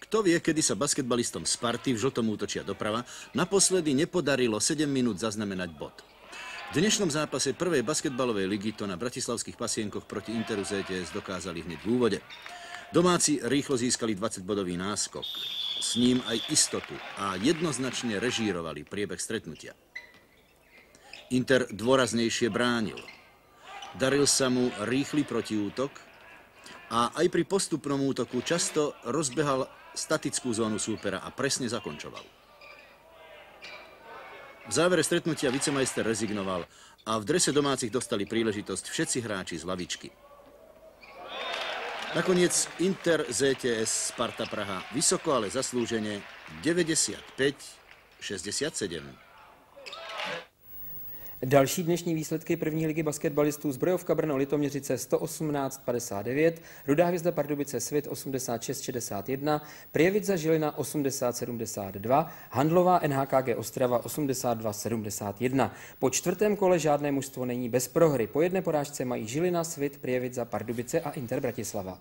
Kto vie, kedy sa basketbalistom Sparty v žltom útočia doprava naposledy nepodarilo 7 minút zaznamenať bod. V dnešnom zápase prvej basketbalovej ligy to na bratislavských pasienkoch proti Interu ZTS dokázali hneď v úvode. Domáci rýchlo získali 20-bodový náskok. S ním aj istotu a jednoznačne režírovali priebeh stretnutia. Inter dôraznejšie bránil. Daril sa mu rýchly protiútok a aj pri postupnom útoku často rozbehal statickú zónu súpera a presne zakončoval. V závere stretnutia vicemajster rezignoval a v drese domácich dostali príležitosť všetci hráči z lavičky. Nakoniec Inter ZTS Sparta Praha vysoko, ale zaslúžene 95-67. Další dnešní výsledky první ligy basketbalistů: Zbrojovka Brno Litoměřice 118-59, Rudá hvězda Pardubice Svit 86-61, Prievidza Žilina 80-72, Handlová NHKG Ostrava 82-71. Po čtvrtém kole žádné mužstvo není bez prohry. Po jedné porážce mají Žilina, Svit, Prievidza, Pardubice a Inter Bratislava.